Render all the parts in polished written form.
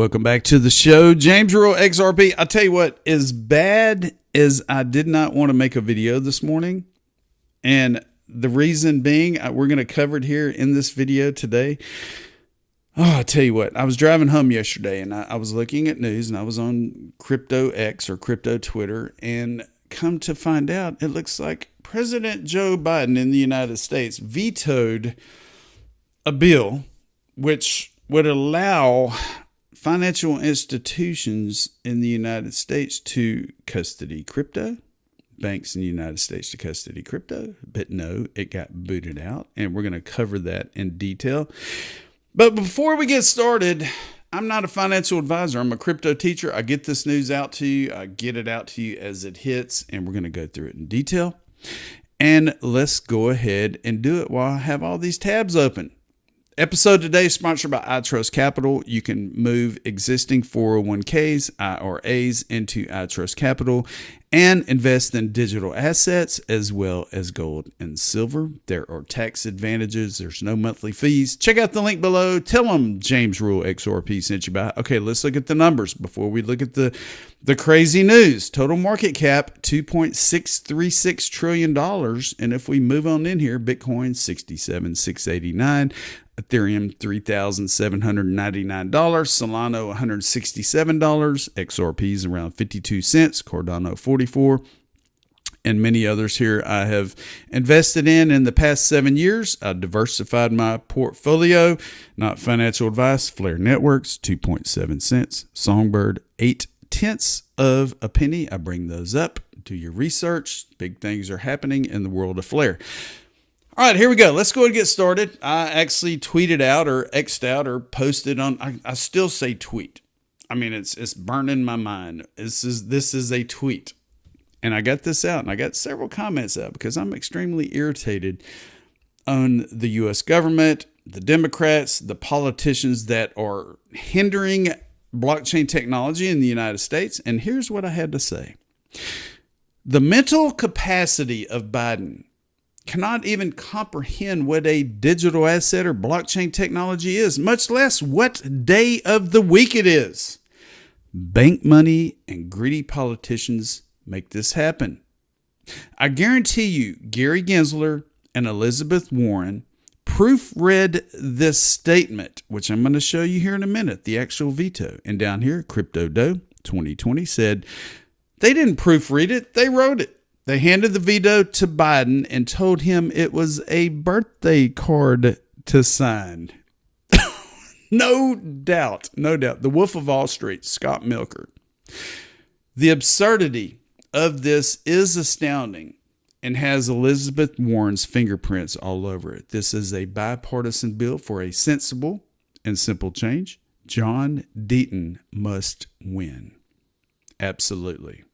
Welcome back to the show. James Rural XRP. I'll tell you what, as bad as I did not want to make a video this morning, and the reason being, we're going to cover it here in this video today. Oh, I'll tell you what, I was driving home yesterday and I was looking at news and I was on Crypto X or Crypto Twitter, and come to find out, it looks like President Joe Biden in the United States vetoed a bill which would allow financial institutions in the United States to custody crypto, banks in the United States to custody crypto. But no, it got booted out, and we're going to cover that in detail. But before we get started, I'm not a financial advisor. I'm a crypto teacher. I get this news out to you. I get it out to you as it hits, and we're going to go through it in detail. And let's go ahead and do it while I have all these tabs open. Episode today is sponsored by iTrustCapital. You can move existing 401ks, IRAs into iTrustCapital and invest in digital assets as well as gold and silver. There are tax advantages. There's no monthly fees. Check out the link below. Tell them James Rural XRP sent you by. Okay, let's look at the numbers before we look at the crazy news. Total market cap, $2.636 trillion. And if we move on in here, Bitcoin, $67,689. Ethereum, $3,799. Solana, $167. XRP is around 52 cents. Cardano, 44. And many others here I have invested in the past 7 years. I diversified my portfolio. Not financial advice. Flare Networks, 2.7 cents. Songbird, 0.8 of a penny. I bring those up. Do your research. Big things are happening in the world of Flare. All right, here we go. Let's go and get started. I actually tweeted out or X'd out or posted on, I still say tweet. I mean, it's burning my mind. This is a tweet. And I got this out and I got several comments out because I'm extremely irritated on the U.S. government, the Democrats, the politicians that are hindering blockchain technology in the United States. And here's what I had to say. The mental capacity of Biden cannot even comprehend what a digital asset or blockchain technology is, much less what day of the week it is. Bank money and greedy politicians make this happen. I guarantee you, Gary Gensler and Elizabeth Warren proofread this statement, which I'm going to show you here in a minute, the actual veto. And down here, Crypto Doe 2020 said they didn't proofread it, they wrote it. They handed the veto to Biden and told him it was a birthday card to sign. No doubt. The Wolf of Wall Street, Scott Milker. The absurdity of this is astounding and has Elizabeth Warren's fingerprints all over it. This is a bipartisan bill for a sensible and simple change. John Deaton must win. Absolutely.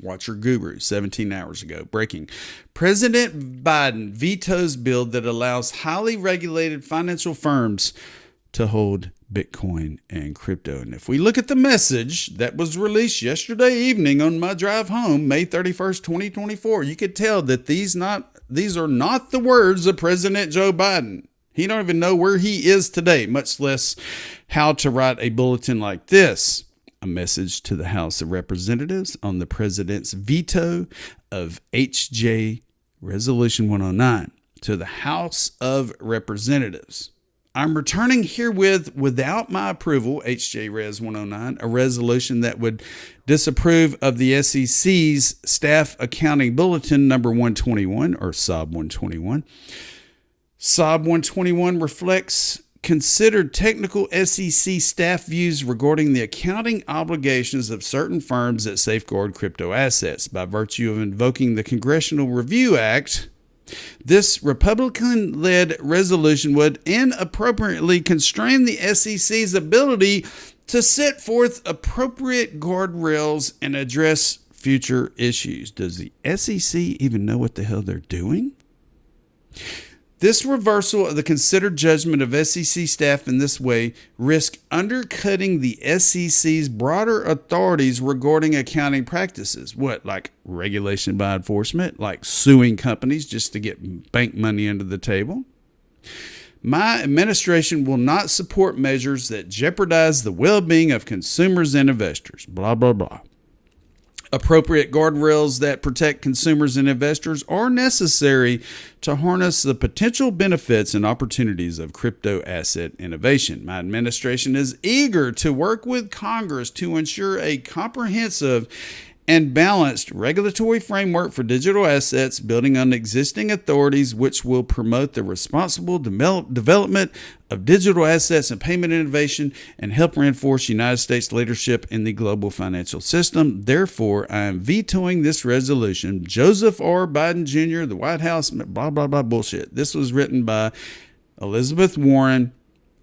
Watcher Guru, 17 hours ago. Breaking. President Biden vetoes bill that allows highly regulated financial firms to hold Bitcoin and crypto. And if we look at the message that was released yesterday evening on my drive home, May 31st, 2024, you could tell that these are not the words of President Joe Biden. He don't even know where he is today, much less how to write a bulletin like this. A message to the House of Representatives on the president's veto of HJ Resolution 109 to the House of Representatives. I'm returning herewith without my approval, HJ Res 109, a resolution that would disapprove of the SEC's Staff Accounting Bulletin number 121 or SOB 121. SOB 121 reflects considered technical SEC staff views regarding the accounting obligations of certain firms that safeguard crypto assets. By virtue of invoking the Congressional Review Act, this Republican-led resolution would inappropriately constrain the SEC's ability to set forth appropriate guardrails and address future issues. Does the SEC even know what the hell they're doing? This reversal of the considered judgment of SEC staff in this way risks undercutting the SEC's broader authorities regarding accounting practices. What, like regulation by enforcement, like suing companies just to get bank money under the table? My administration will not support measures that jeopardize the well-being of consumers and investors. Blah, blah, blah. Appropriate guardrails that protect consumers and investors are necessary to harness the potential benefits and opportunities of crypto asset innovation. My administration is eager to work with Congress to ensure a comprehensive and balanced regulatory framework for digital assets, building on existing authorities, which will promote the responsible development of digital assets and payment innovation and help reinforce United States leadership in the global financial system. Therefore, I am vetoing this resolution. Joseph R. Biden Jr., the White House, blah, blah, blah, bullshit. This was written by Elizabeth Warren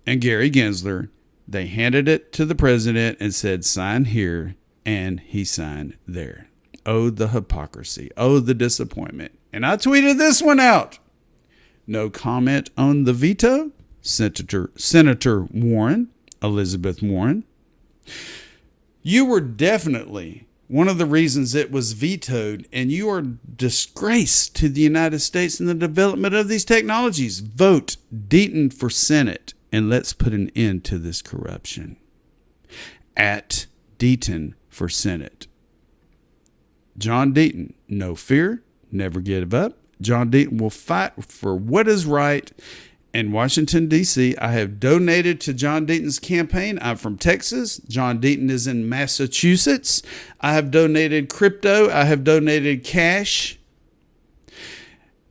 and Gary Gensler. They handed it to the president and said, sign here. And he signed there. Oh, the hypocrisy. Oh, the disappointment. And I tweeted this one out. No comment on the veto. Senator Warren, Elizabeth Warren. You were definitely one of the reasons it was vetoed, and you are disgrace to the United States in the development of these technologies. Vote Deaton for Senate, and let's put an end to this corruption. At Deaton for Senate. John Deaton, no fear, never give up. John Deaton will fight for what is right. In Washington, D.C., I have donated to John Deaton's campaign. I'm from Texas. John Deaton is in Massachusetts. I have donated crypto. I have donated cash.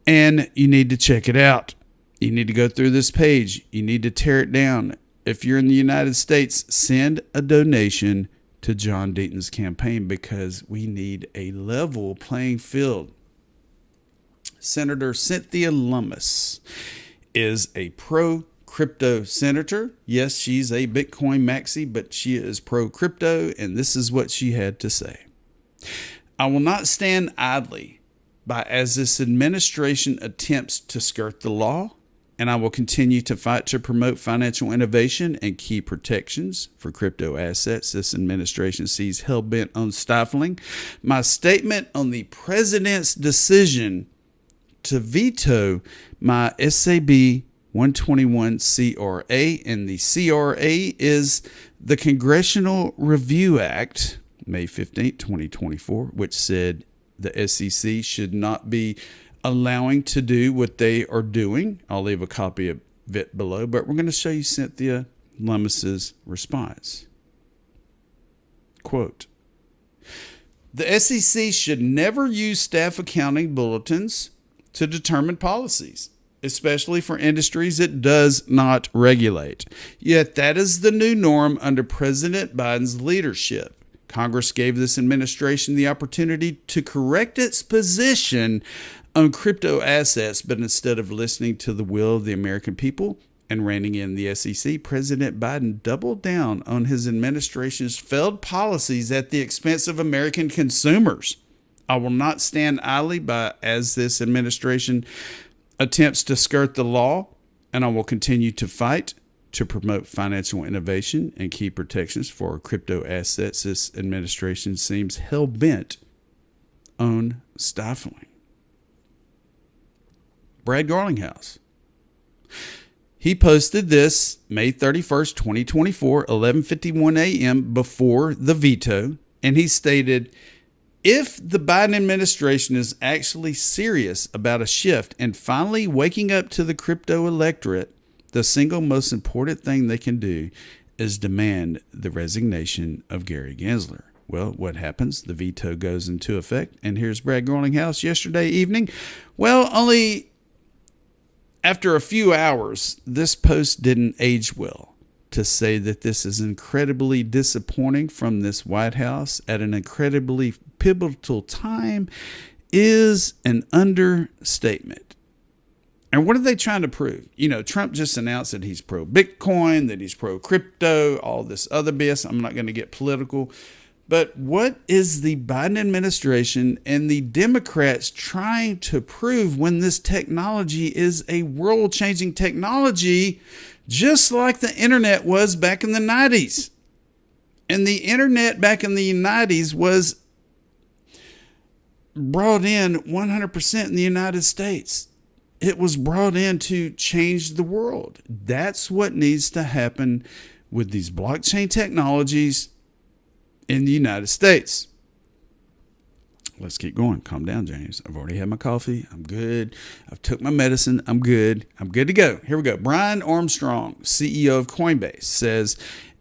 And you need to check it out. You need to go through this page. You need to tear it down. If you're in the United States, send a donation to John Deaton's campaign because we need a level playing field. Senator Cynthia Lummis is a pro-crypto senator. Yes, she's a Bitcoin maxi, but she is pro-crypto, and this is what she had to say. I will not stand idly by as this administration attempts to skirt the law, and I will continue to fight to promote financial innovation and key protections for crypto assets this administration sees hell-bent on stifling. My statement on the president's decision to veto my SAB 121 CRA, and the CRA is the Congressional Review Act, May 15, 2024, which said the SEC should not be allowing to do what they are doing. I'll leave a copy of it below, but we're going to show you Cynthia Lummis's response. Quote, the SEC should never use staff accounting bulletins to determine policies, especially for industries it does not regulate. Yet that is the new norm under President Biden's leadership. Congress gave this administration the opportunity to correct its position on crypto assets, but instead of listening to the will of the American people and reining in the SEC, President Biden doubled down on his administration's failed policies at the expense of American consumers. I will not stand idly by as this administration attempts to skirt the law, and I will continue to fight to promote financial innovation and key protections for crypto assets this administration seems hell-bent on stifling. Brad Garlinghouse. He posted this May 31st, 2024, 11:51 a.m. before the veto, and he stated, if the Biden administration is actually serious about a shift and finally waking up to the crypto electorate, the single most important thing they can do is demand the resignation of Gary Gensler. Well, what happens? The veto goes into effect, and here's Brad Garlinghouse yesterday evening. Well, only after a few hours, this post didn't age well. To say that this is incredibly disappointing from this White House at an incredibly pivotal time is an understatement. And what are they trying to prove? You know, Trump just announced that he's pro-Bitcoin, that he's pro-crypto, all this other BS. I'm not going to get political. But what is the Biden administration and the Democrats trying to prove when this technology is a world-changing technology, just like the internet was back in the 90s? And the internet back in the 90s was brought in 100% in the United States. It was brought in to change the world. That's what needs to happen with these blockchain technologies in the United States. Let's keep going. Calm down, James. I've already had my coffee. I'm good. I've took my medicine. I'm good. I'm good to go. Here we go. Brian Armstrong, CEO of Coinbase, says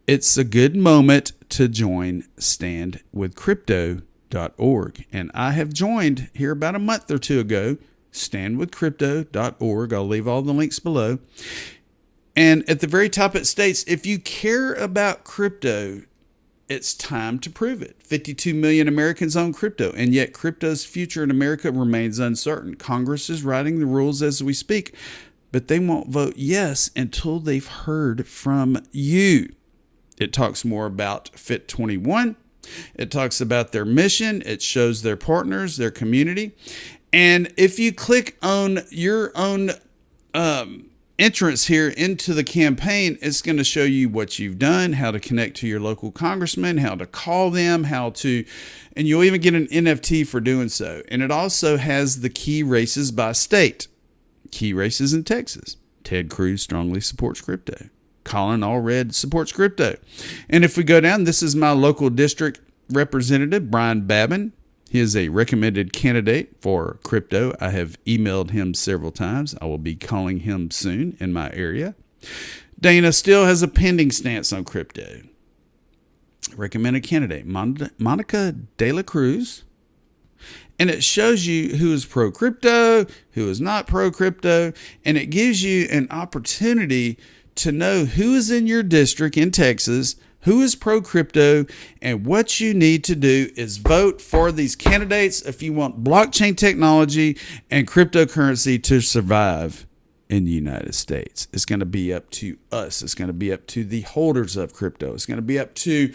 it's a good moment to join standwithcrypto.org. And I have joined here about a month or two ago, standwithcrypto.org. I'll leave all the links below. And at the very top, it states, if you care about crypto, it's time to prove it. 52 million Americans own crypto, and yet crypto's future in America remains uncertain. Congress is writing the rules as we speak, but they won't vote yes until they've heard from you. It talks more about Fit 21. It talks about their mission. It shows their partners, their community. And if you click on your own entrance here into the campaign, it's going to show you what you've done, how to connect to your local congressman, how to call them, and you'll even get an NFT for doing so. And it also has the key races by state. Key races in Texas. Ted Cruz strongly supports crypto. Colin Allred supports crypto. And if we go down, this is my local district representative, Brian Babin. He is a recommended candidate for crypto. I have emailed him several times. I will be calling him soon in my area. Dana still has a pending stance on crypto. Recommended candidate, Monica De La Cruz. And it shows you who is pro-crypto, who is not pro-crypto, and it gives you an opportunity to know who is in your district in Texas, who is pro-crypto, and what you need to do is vote for these candidates if you want blockchain technology and cryptocurrency to survive in the United States. It's going to be up to us. It's going to be up to the holders of crypto. It's going to be up to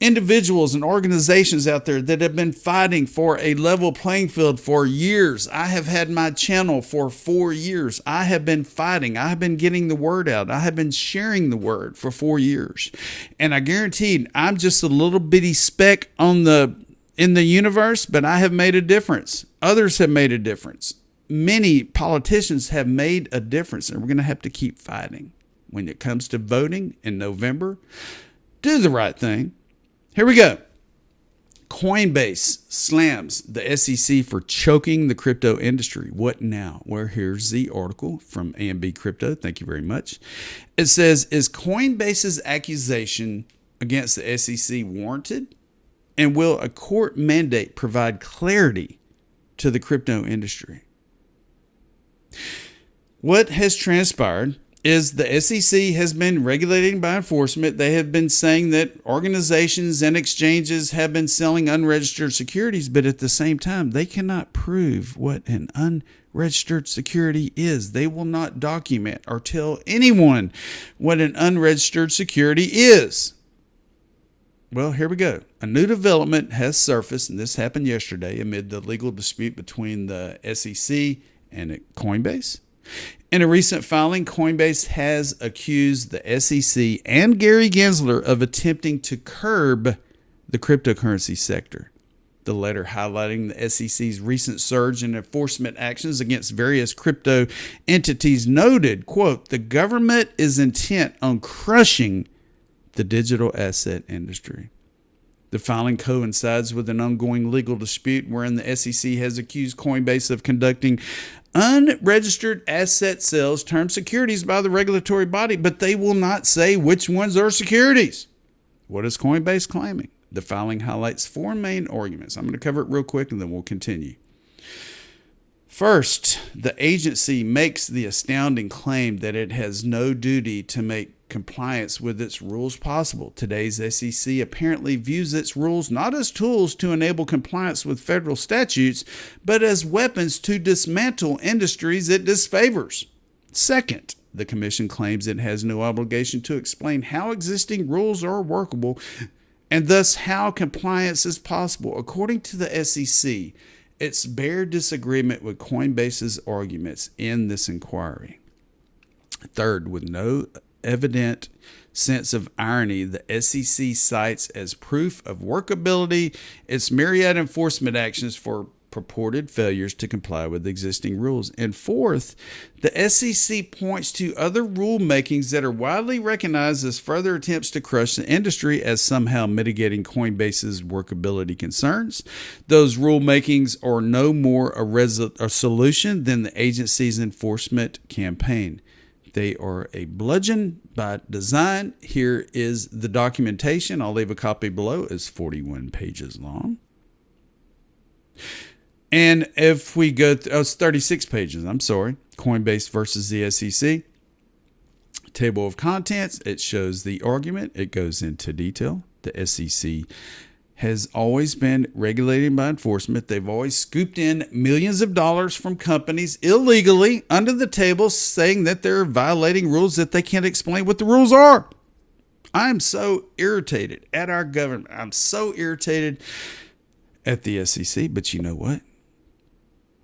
individuals and organizations out there that have been fighting for a level playing field for years. I have had my channel for 4 years. I have been fighting. I have been getting the word out. I have been sharing the word for 4 years. And I guaranteed I'm just a little bitty speck in the universe, but I have made a difference. Others have made a difference. Many politicians have made a difference, and we're going to have to keep fighting. When it comes to voting in November, do the right thing. Here we go. Coinbase slams the SEC for choking the crypto industry. What now? Well, here's the article from AMB Crypto. Thank you very much. It says, is Coinbase's accusation against the SEC warranted? And will a court mandate provide clarity to the crypto industry? What has transpired is the SEC has been regulating by enforcement. They have been saying that organizations and exchanges have been selling unregistered securities, but at the same time, they cannot prove what an unregistered security is. They will not document or tell anyone what an unregistered security is. Well, here we go. A new development has surfaced, and this happened yesterday amid the legal dispute between the SEC and Coinbase. In a recent filing, Coinbase has accused the SEC and Gary Gensler of attempting to curb the cryptocurrency sector. The letter highlighting the SEC's recent surge in enforcement actions against various crypto entities noted, quote, the government is intent on crushing the digital asset industry. The filing coincides with an ongoing legal dispute wherein the SEC has accused Coinbase of conducting unregistered asset sales termed securities by the regulatory body, but they will not say which ones are securities. What is Coinbase claiming? The filing highlights 4 main arguments. I'm going to cover it real quick and then we'll continue. First, the agency makes the astounding claim that it has no duty to make compliance with its rules possible. Today's SEC apparently views its rules not as tools to enable compliance with federal statutes, but as weapons to dismantle industries it disfavors. Second, the commission claims it has no obligation to explain how existing rules are workable and thus how compliance is possible. According to the SEC, its bare disagreement with Coinbase's arguments in this inquiry. Third, with no evident sense of irony, the SEC cites as proof of workability its myriad enforcement actions for purported failures to comply with existing rules. And fourth, the SEC points to other rulemakings that are widely recognized as further attempts to crush the industry as somehow mitigating Coinbase's workability concerns. Those rulemakings are no more a solution than the agency's enforcement campaign. They are a bludgeon by design. Here is the documentation. I'll leave a copy below. It's 41 pages long. And if we go, it's 36 pages. I'm sorry. Coinbase versus the SEC. Table of contents. It shows the argument. It goes into detail. The SEC has always been regulated by enforcement. They've always scooped in millions of dollars from companies illegally under the table, saying that they're violating rules that they can't explain what the rules are. I'm so irritated at our government. I'm so irritated at the SEC. But you know what?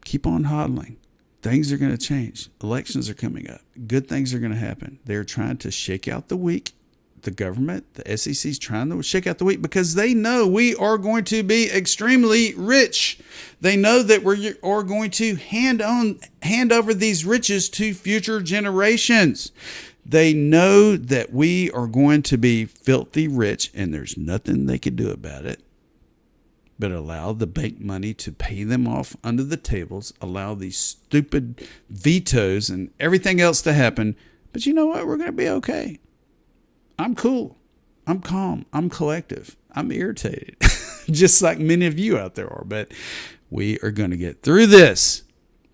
Keep on hodling. Things are going to change. Elections are coming up. Good things are going to happen. They're trying to shake out the weak. The government, the SEC is trying to shake out the weak because they know we are going to be extremely rich. They know that we are going to hand over these riches to future generations. They know that we are going to be filthy rich, and there's nothing they can do about it but allow the bank money to pay them off under the tables, allow these stupid vetoes and everything else to happen. But you know what? We're going to be okay. I'm cool. I'm calm. I'm collective. I'm irritated, just like many of you out there are. But we are going to get through this.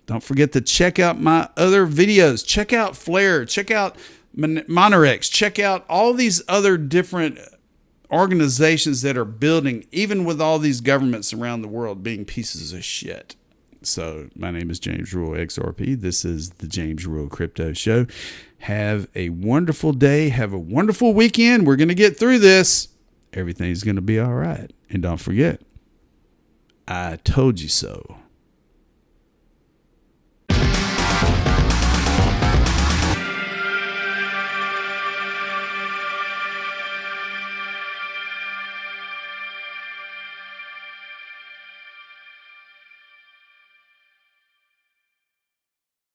Don't forget to check out my other videos. Check out Flare. Check out Monerex. Check out all these other different organizations that are building, even with all these governments around the world being pieces of shit. So my name is James Rural XRP. This is the James Rural Crypto Show. Have a wonderful day. Have a wonderful weekend. We're going to get through this. Everything's going to be all right. And don't forget, I told you so.